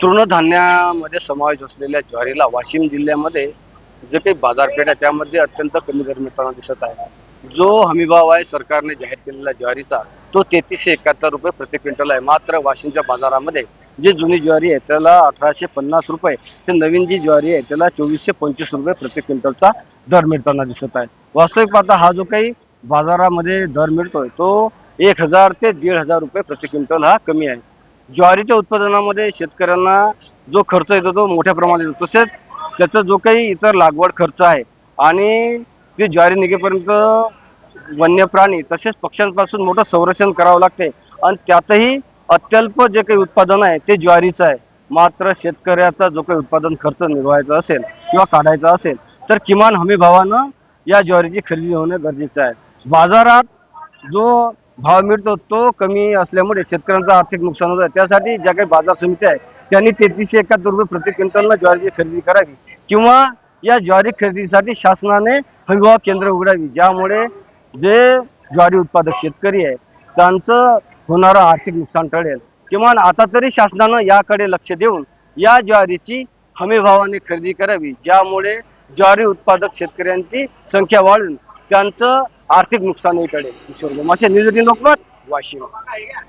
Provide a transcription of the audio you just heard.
तृणधान्यामध्ये समावेश असलेल्या ज्वारीला वाशिम जिल्ह्यामध्ये जे काही बाजारपेठ आहे त्यामध्ये अत्यंत कमी दर मिळताना दिसत आहे. जो हमीभाव आहे सरकारने जाहीर केलेला ज्वारीचा तो 3371 रुपये प्रति क्विंटल आहे. मात्र वाशिमच्या बाजारामध्ये जी जुनी ज्वारी आहे त्याला 1850 रुपये, तर नवीन जी ज्वारी आहे त्याला 2425 रुपये प्रति क्विंटलचा दर मिळताना दिसत आहे. वास्तविक पाहता हा जो काही बाजारामध्ये दर मिळतोय तो 1000 ते 1500 रुपये प्रति क्विंटल हा कमी आहे. ज्वारीच्या उत्पादनामध्ये शेतकऱ्यांना जो खर्च येतो तो मोठ्या प्रमाणात येतो, तसेच त्याचा जो काही इतर लागवड खर्च आहे आणि ती ज्वारी निघेपर्यंत वन्य प्राणी तसेच पक्ष्यांपासून मोठं संरक्षण करावं लागते आणि त्यातही अत्यल्प जे काही उत्पादन आहे ते ज्वारीचं आहे. मात्र शेतकऱ्याचा जो काही उत्पादन खर्च निर्वाहायचा असेल किंवा काढायचा असेल तर किमान हमी भावानं या ज्वारीची खरेदी होणं गरजेचं आहे. बाजारात जो भाव मिळतो तो कमी असल्यामुळे शेतकऱ्यांचं आर्थिक नुकसान होत आहे. त्यासाठी ज्या काही बाजार समिती आहे त्यांनी 3371 रुपये प्रति क्विंटलला ज्वारीची खरेदी करावी किंवा या ज्वारी खरेदीसाठी शासनाने हमीभाव केंद्र उघडावी, ज्यामुळे जे ज्वारी उत्पादक शेतकरी आहे त्यांचं होणारं आर्थिक नुकसान टळेल. किमान आता तरी शासनानं याकडे लक्ष देऊन या ज्वारीची हमीभावाने खरेदी करावी, ज्यामुळे ज्वारी उत्पादक शेतकऱ्यांची संख्या वाढून त्यांचं आर्थिक नुकसानही टळेल. ईश्वर गोमासे, न्यूज 18 लोकमत, वाशिम.